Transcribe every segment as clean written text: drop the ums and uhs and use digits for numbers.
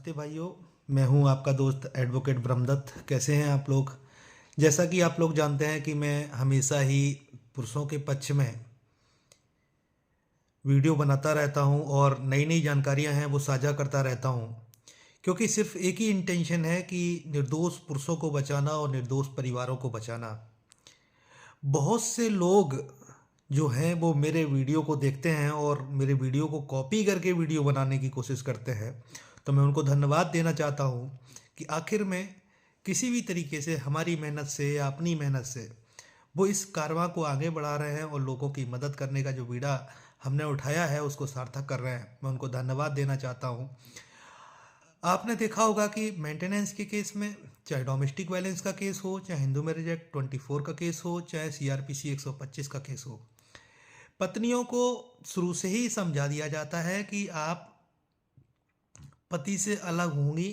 नमस्ते भाइयों। मैं हूं आपका दोस्त एडवोकेट ब्रह्मदत्त। कैसे हैं आप लोग? जैसा कि आप लोग जानते हैं कि मैं हमेशा ही पुरुषों के पक्ष में वीडियो बनाता रहता हूं और नई नई जानकारियां हैं वो साझा करता रहता हूं, क्योंकि सिर्फ एक ही इंटेंशन है कि निर्दोष पुरुषों को बचाना और निर्दोष परिवारों को बचाना। बहुत से लोग जो हैं वो मेरे वीडियो को देखते हैं और मेरे वीडियो को कॉपी करके वीडियो बनाने की कोशिश करते हैं। तो मैं उनको धन्यवाद देना चाहता हूँ कि आखिर में किसी भी तरीके से हमारी मेहनत से या अपनी मेहनत से वो इस कारवां को आगे बढ़ा रहे हैं और लोगों की मदद करने का जो बीड़ा हमने उठाया है उसको सार्थक कर रहे हैं। मैं उनको धन्यवाद देना चाहता हूँ। आपने देखा होगा कि मेंटेनेंस के केस में, चाहे डोमेस्टिक वायलेंस का केस हो, चाहे हिंदू मैरिज एक्ट 24 का केस हो, चाहे सीआरपीसी 125 का केस हो, पत्नियों को शुरू से ही समझा दिया जाता है कि आप पति से अलग होंगी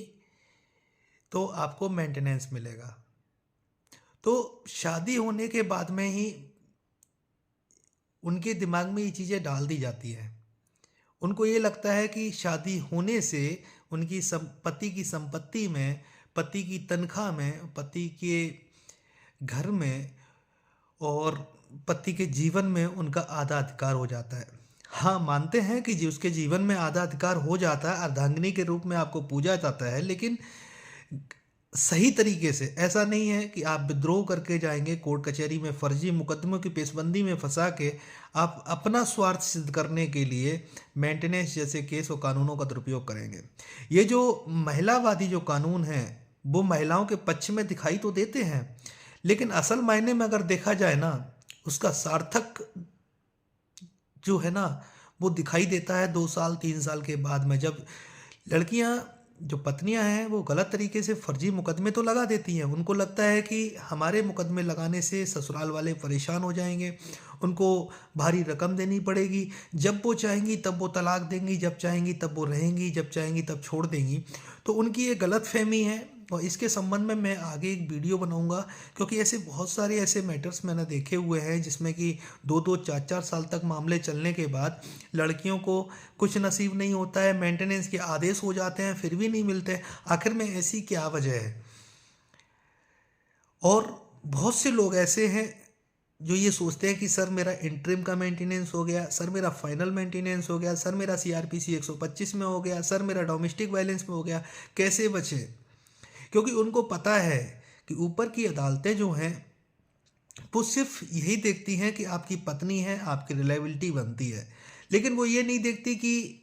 तो आपको मेंटेनेंस मिलेगा। तो शादी होने के बाद में ही उनके दिमाग में ये चीज़ें डाल दी जाती हैं। उनको ये लगता है कि शादी होने से उनकी पति की संपत्ति में, पति की तनख्वाह में, पति के घर में और पति के जीवन में उनका आधा अधिकार हो जाता है। हाँ, मानते हैं कि जी उसके जीवन में आधा अधिकार हो जाता है, अर्धांगिनी के रूप में आपको पूजा जाता है, लेकिन सही तरीके से ऐसा नहीं है कि आप विद्रोह करके जाएंगे कोर्ट कचहरी में, फर्जी मुकदमों की पेशबंदी में फंसा के आप अपना स्वार्थ सिद्ध करने के लिए मेंटेनेंस जैसे केस और कानूनों का दुरुपयोग करेंगे। ये जो महिलावादी जो कानून हैं वो महिलाओं के पक्ष में दिखाई तो देते हैं, लेकिन असल मायने में अगर देखा जाए ना, उसका सार्थक जो है ना वो दिखाई देता है 2 साल 3 साल के बाद में, जब लड़कियां जो पत्नियां हैं वो गलत तरीके से फर्जी मुकदमे तो लगा देती हैं। उनको लगता है कि हमारे मुकदमे लगाने से ससुराल वाले परेशान हो जाएंगे, उनको भारी रकम देनी पड़ेगी, जब वो चाहेंगी तब वो तलाक देंगी, जब चाहेंगी तब वो रहेंगी, जब चाहेंगी तब छोड़ देंगी। तो उनकी ये गलत फहमी है और इसके संबंध में मैं आगे एक वीडियो बनाऊंगा, क्योंकि ऐसे बहुत सारे ऐसे मैटर्स मैंने देखे हुए हैं जिसमें कि 2-2 4-4 साल तक मामले चलने के बाद लड़कियों को कुछ नसीब नहीं होता है, मेंटेनेंस के आदेश हो जाते हैं फिर भी नहीं मिलते। आखिर में ऐसी क्या वजह है? और बहुत से लोग ऐसे हैं जो ये सोचते हैं कि सर मेरा इंटरिम का मेंटेनेंस हो गया, सर मेरा फाइनल मेंटेनेंस हो गया, सर मेरा सीआरपीसी 125 में हो गया, सर मेरा डोमेस्टिक वायलेंस में हो गया, कैसे बचे? क्योंकि उनको पता है कि ऊपर की अदालतें जो हैं वो सिर्फ यही देखती हैं कि आपकी पत्नी है, आपकी रिलायबिलिटी बनती है, लेकिन वो ये नहीं देखती कि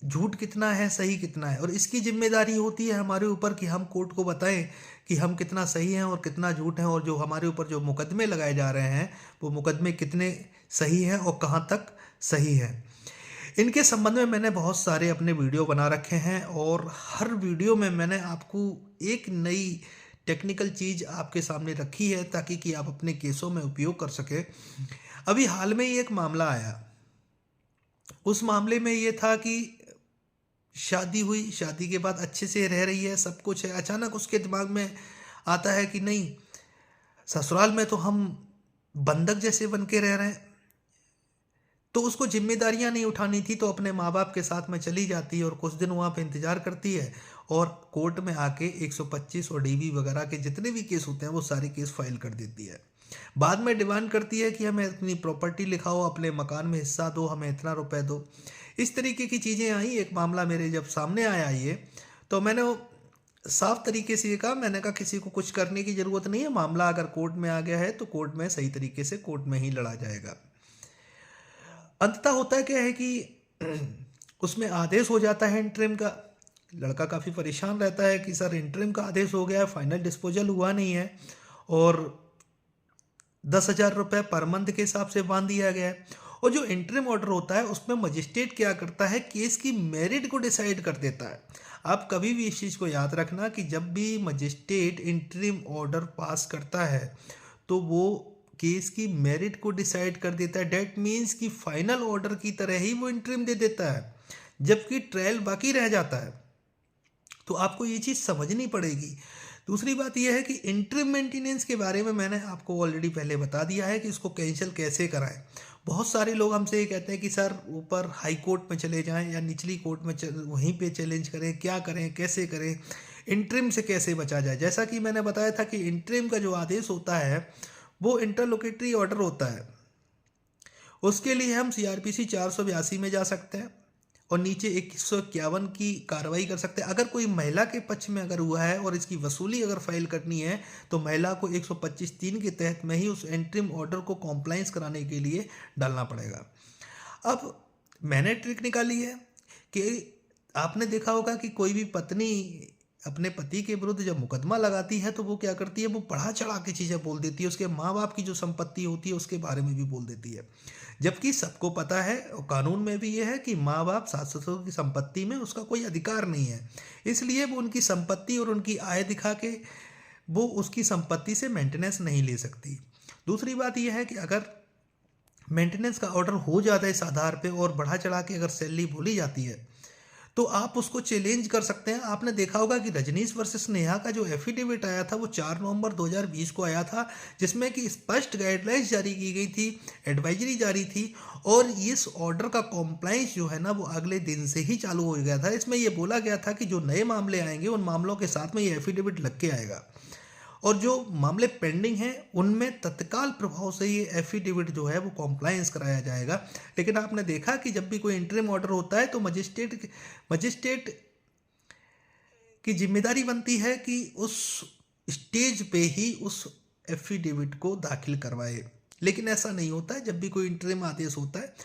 झूठ कितना है, सही कितना है। और इसकी जिम्मेदारी होती है हमारे ऊपर कि हम कोर्ट को बताएं कि हम कितना सही हैं और कितना झूठ हैं, और जो हमारे ऊपर जो मुकदमे लगाए जा रहे हैं वो मुकदमे कितने सही हैं और कहाँ तक सही हैं। इनके संबंध में मैंने बहुत सारे अपने वीडियो बना रखे हैं और हर वीडियो में मैंने आपको एक नई टेक्निकल चीज़ आपके सामने रखी है ताकि कि आप अपने केसों में उपयोग कर सकें। अभी हाल में ही एक मामला आया। उस मामले में ये था कि शादी हुई, शादी के बाद अच्छे से रह रही है, सब कुछ है, अचानक उसके दिमाग में आता है कि नहीं, ससुराल में तो हम बंधक जैसे बन के रह रहे हैं। तो उसको जिम्मेदारियां नहीं उठानी थी, तो अपने माँ बाप के साथ में चली जाती है और कुछ दिन वहाँ पे इंतजार करती है और कोर्ट में आके 125 और डीवी वगैरह के जितने भी केस होते हैं वो सारे केस फाइल कर देती है। बाद में डिमांड करती है कि हमें अपनी प्रॉपर्टी लिखाओ, अपने मकान में हिस्सा दो, हमें इतना रुपए दो। इस तरीके की चीज़ें आई। एक मामला मेरे जब सामने आया ये, तो मैंने साफ तरीके से ये कहा, मैंने कहा किसी को कुछ करने की ज़रूरत नहीं है, मामला अगर कोर्ट में आ गया है तो कोर्ट में सही तरीके से कोर्ट में ही लड़ा जाएगा। अंततः होता क्या है कि उसमें आदेश हो जाता है इंटरिम का। लड़का काफ़ी परेशान रहता है कि सर इंटरिम का आदेश हो गया है, फाइनल डिस्पोजल हुआ नहीं है, और 10,000 रुपये पर मंथ के हिसाब से बांध दिया गया है। और जो इंटरिम ऑर्डर होता है उसमें मजिस्ट्रेट क्या करता है, केस की मेरिट को डिसाइड कर देता है। आप कभी भी इस चीज़ को याद रखना कि जब भी मजिस्ट्रेट इंटरिम ऑर्डर पास करता है तो वो केस की मेरिट को डिसाइड कर देता है। डेट मीन्स कि फाइनल ऑर्डर की तरह ही वो इंटरिम दे देता है, जबकि ट्रायल बाकी रह जाता है। तो आपको ये चीज़ समझनी पड़ेगी। दूसरी बात यह है कि इंटरिम मेंटेनेंस के बारे में मैंने आपको ऑलरेडी पहले बता दिया है कि इसको कैंसिल कैसे कराएं। बहुत सारे लोग हमसे ये कहते हैं कि सर ऊपर हाई कोर्ट में चले जाएं या निचली कोर्ट में वहीं पे चैलेंज करें, क्या करें, कैसे करें, इंटरिम से कैसे बचा जाए। जैसा कि मैंने बताया था कि इंटरिम का जो आदेश होता है वो इंटरलोकेटरी ऑर्डर होता है। उसके लिए हम सीआरपीसी 482 में जा सकते हैं और नीचे 151 की कार्रवाई कर सकते हैं। अगर कोई महिला के पक्ष में अगर हुआ है और इसकी वसूली अगर फाइल करनी है तो महिला को 125(3) के तहत में ही उस इंटरिम ऑर्डर को कॉम्प्लाइंस कराने के लिए डालना पड़ेगा। अब मैंने ट्रिक निकाली है कि आपने देखा होगा कि कोई भी पत्नी अपने पति के विरुद्ध जब मुकदमा लगाती है तो वो क्या करती है, वो बढ़ा चढ़ा के चीज़ें बोल देती है, उसके माँ बाप की जो संपत्ति होती है उसके बारे में भी बोल देती है। जबकि सबको पता है और कानून में भी ये है कि माँ बाप सास ससुर की संपत्ति में उसका कोई अधिकार नहीं है, इसलिए वो उनकी संपत्ति और उनकी आय दिखा के वो उसकी संपत्ति से मेंटेनेंस नहीं ले सकती। दूसरी बात यह है कि अगर मेंटेनेंस का ऑर्डर हो जाता है इस आधार पे और बढ़ा चढ़ा के अगर सैलरी बोली जाती है तो आप उसको चैलेंज कर सकते हैं। आपने देखा होगा कि रजनीश वर्सेस नेहा का जो एफिडेविट आया था वो 4 नवंबर 2020 को आया था, जिसमें कि स्पष्ट गाइडलाइंस जारी की गई थी, एडवाइजरी जारी थी और इस ऑर्डर का कॉम्प्लाइंस जो है ना वो अगले दिन से ही चालू हो गया था। इसमें ये बोला गया था कि जो नए मामले आएंगे उन मामलों के साथ में ये एफिडेविट लग के आएगा और जो मामले पेंडिंग हैं उनमें तत्काल प्रभाव से ये एफिडेविट जो है वो कॉम्प्लायंस कराया जाएगा। लेकिन आपने देखा कि जब भी कोई इंटरिम ऑर्डर होता है तो मजिस्ट्रेट की जिम्मेदारी बनती है कि उस स्टेज पे ही उस एफिडेविट को दाखिल करवाए, लेकिन ऐसा नहीं होता है। जब भी कोई इंटरिम आदेश होता है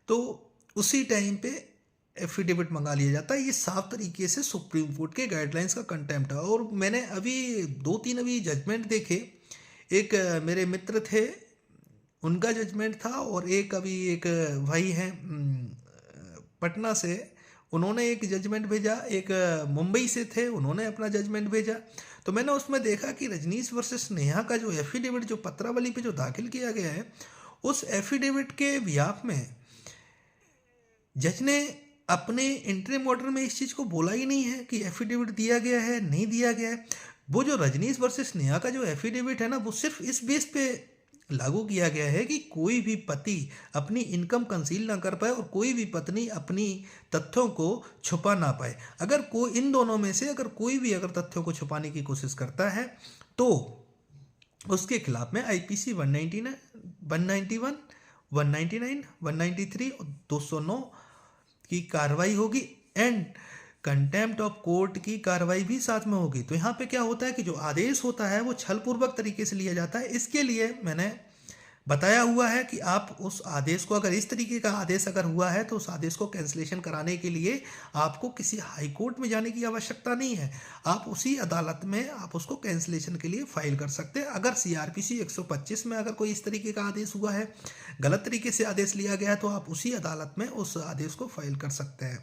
तो उसी टाइम पे एफिडेविट मंगा लिया जाता है। ये साफ तरीके से सुप्रीम कोर्ट के गाइडलाइंस का कंटेम्प्ट है। और मैंने अभी 2-3 अभी जजमेंट देखे, एक मेरे मित्र थे उनका जजमेंट था और एक भाई हैं पटना से, उन्होंने एक जजमेंट भेजा, एक मुंबई से थे उन्होंने अपना जजमेंट भेजा। तो मैंने उसमें देखा कि रजनीश वर्सेस नेहा का जो एफिडेविट जो पत्रावली पे जो दाखिल किया गया है उस एफिडेविट के बिहाफ में जज ने अपने इंटरिम ऑर्डर में इस चीज़ को बोला ही नहीं है कि एफिडेविट दिया गया है नहीं दिया गया है। वो जो रजनीश वर्सेस नेहा का जो एफिडेविट है ना वो सिर्फ इस बेस पे लागू किया गया है कि कोई भी पति अपनी इनकम कंसील ना कर पाए और कोई भी पत्नी अपनी तथ्यों को छुपा ना पाए। अगर कोई इन दोनों में से अगर कोई भी अगर तथ्यों को छुपाने की कोशिश करता है तो उसके खिलाफ में आईपीसी 191, 199, 193 और 209 की कार्रवाई होगी एंड कंटेम्प्ट ऑफ कोर्ट की कार्रवाई भी साथ में होगी। तो यहाँ पे क्या होता है कि जो आदेश होता है वो छलपूर्वक तरीके से लिया जाता है। इसके लिए मैंने बताया हुआ है कि आप उस आदेश को, अगर इस तरीके का आदेश अगर हुआ है तो उस आदेश को कैंसिलेशन कराने के लिए आपको किसी हाई कोर्ट में जाने की आवश्यकता नहीं है, आप उसी अदालत में आप उसको कैंसिलेशन के लिए फाइल कर सकते हैं। अगर सीआरपीसी 125 में अगर कोई इस तरीके का आदेश हुआ है, गलत तरीके से आदेश लिया गया है, तो आप उसी अदालत में उस आदेश को फाइल कर सकते हैं।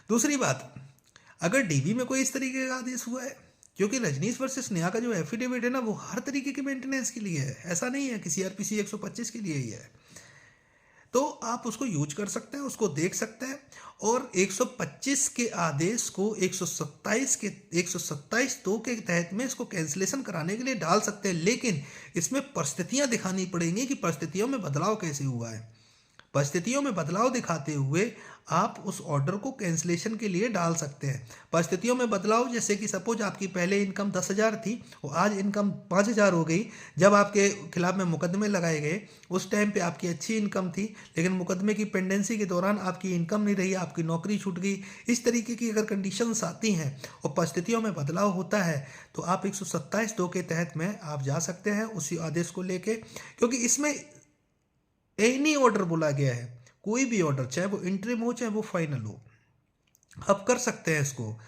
दूसरी बात, अगर डीबी में कोई इस तरीके का आदेश हुआ है, क्योंकि रजनीश वर्सेस नेहा का जो एफिडेविट है ना वो हर तरीके के मेंटेनेंस के लिए है, ऐसा नहीं है कि सीआरपीसी 125 के लिए ही है, तो आप उसको यूज कर सकते हैं, उसको देख सकते हैं और 125 के आदेश को 127(2) के तहत में इसको कैंसिलेशन कराने के लिए डाल सकते हैं। लेकिन इसमें परिस्थितियां दिखानी पड़ेंगी कि परिस्थितियों में बदलाव कैसे हुआ है। परिस्थितियों में बदलाव दिखाते हुए आप उस ऑर्डर को कैंसिलेशन के लिए डाल सकते हैं। परिस्थितियों में बदलाव जैसे कि सपोज आपकी पहले इनकम 10,000 थी और आज इनकम 5,000 हो गई। जब आपके खिलाफ में मुकदमे लगाए गए उस टाइम पे आपकी अच्छी इनकम थी, लेकिन मुकदमे की पेंडेंसी के दौरान आपकी इनकम नहीं रही, आपकी नौकरी छूट गई। इस तरीके की अगर कंडीशंस आती हैं और परिस्थितियों में बदलाव होता है तो आप 127(2) के तहत में आप जा सकते हैं उसी आदेश को लेके, क्योंकि इसमें एनी ऑर्डर बोला गया है, कोई भी ऑर्डर चाहे वो इंटरिम हो चाहे वो फाइनल हो, आप कर सकते हैं इसको।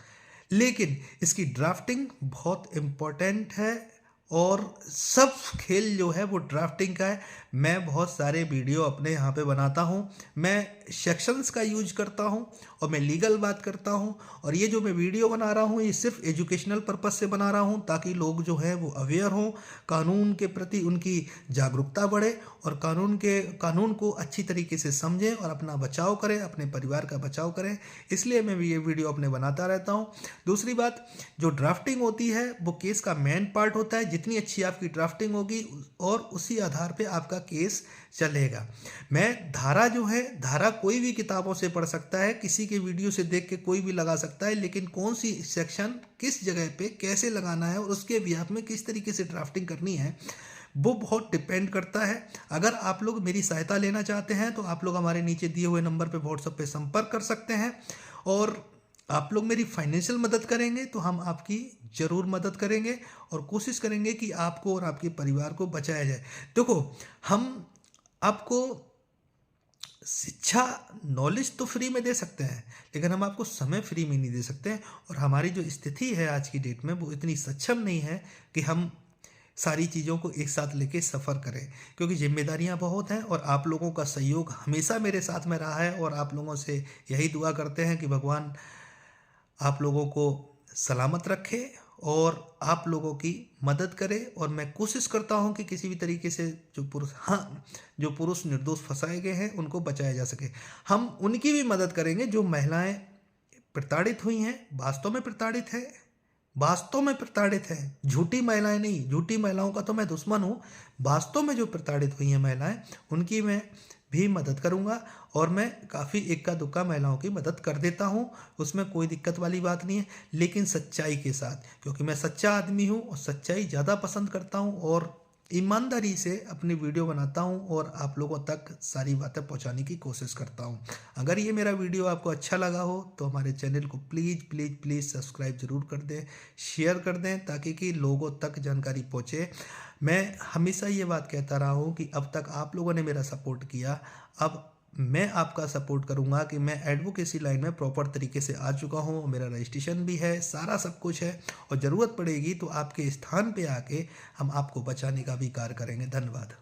लेकिन इसकी ड्राफ्टिंग बहुत इम्पोर्टेंट है और सब खेल जो है वो ड्राफ्टिंग का है। मैं बहुत सारे वीडियो अपने यहाँ पे बनाता हूँ, मैं सेक्शंस का यूज करता हूँ और मैं लीगल बात करता हूँ। और ये जो मैं वीडियो बना रहा हूँ ये सिर्फ एजुकेशनल पर्पस से बना रहा हूँ, ताकि लोग जो हैं वो अवेयर हों, कानून के प्रति उनकी जागरूकता बढ़े और कानून को अच्छी तरीके से समझें और अपना बचाव करें, अपने परिवार का बचाव करें। इसलिए मैं ये वीडियो अपने बनाता रहता हूँ। दूसरी बात, जो ड्राफ्टिंग होती है वो केस का मेन पार्ट होता है। जितनी अच्छी आपकी ड्राफ्टिंग होगी और उसी आधार पे आपका केस चलेगा। मैं धारा जो है, धारा कोई भी किताबों से पढ़ सकता है, किसी के वीडियो से देख के कोई भी लगा सकता है, लेकिन कौन सी सेक्शन किस जगह पे कैसे लगाना है और उसके बिहाफ में किस तरीके से ड्राफ्टिंग करनी है वो बहुत डिपेंड करता है। अगर आप लोग मेरी सहायता लेना चाहते हैं तो आप लोग हमारे नीचे दिए हुए नंबर पे व्हाट्सएप पे संपर्क कर सकते हैं। और आप लोग मेरी फाइनेंशियल मदद करेंगे तो हम आपकी ज़रूर मदद करेंगे और कोशिश करेंगे कि आपको और आपके परिवार को बचाया जाए। देखो, हम आपको शिक्षा, नॉलेज तो फ्री में दे सकते हैं, लेकिन हम आपको समय फ्री में नहीं दे सकते हैं। और हमारी जो स्थिति है आज की डेट में वो इतनी सक्षम नहीं है कि हम सारी चीज़ों को एक साथ लेके सफ़र करें, क्योंकि जिम्मेदारियां बहुत हैं और आप लोगों का सहयोग हमेशा मेरे साथ में रहा है। और आप लोगों से यही दुआ करते हैं कि भगवान आप लोगों को सलामत रखे और आप लोगों की मदद करे। और मैं कोशिश करता हूं कि किसी भी तरीके से जो पुरुष निर्दोष फंसाए गए हैं उनको बचाया जा सके। हम उनकी भी मदद करेंगे जो महिलाएं प्रताड़ित हुई हैं, वास्तव में प्रताड़ित हैं, झूठी महिलाएं नहीं। झूठी महिलाओं का तो मैं दुश्मन हूँ। वास्तव में जो प्रताड़ित हुई हैं महिलाएं, उनकी मैं भी मदद करूंगा। और मैं काफ़ी इक्का दुक्का महिलाओं की मदद कर देता हूं, उसमें कोई दिक्कत वाली बात नहीं है, लेकिन सच्चाई के साथ, क्योंकि मैं सच्चा आदमी हूं और सच्चाई ज़्यादा पसंद करता हूं और ईमानदारी से अपनी वीडियो बनाता हूं और आप लोगों तक सारी बातें पहुंचाने की कोशिश करता हूं। अगर ये मेरा वीडियो आपको अच्छा लगा हो तो हमारे चैनल को प्लीज़ प्लीज़ प्लीज़ सब्सक्राइब ज़रूर कर दें, शेयर कर दें, ताकि कि लोगों तक जानकारी पहुंचे। मैं हमेशा ये बात कहता रहा हूँ कि अब तक आप लोगों ने मेरा सपोर्ट किया, अब मैं आपका सपोर्ट करूंगा कि मैं एडवोकेसी लाइन में प्रॉपर तरीके से आ चुका हूं, मेरा रजिस्ट्रेशन भी है, सारा सब कुछ है। और ज़रूरत पड़ेगी तो आपके स्थान पे आके हम आपको बचाने का भी कार्य करेंगे। धन्यवाद।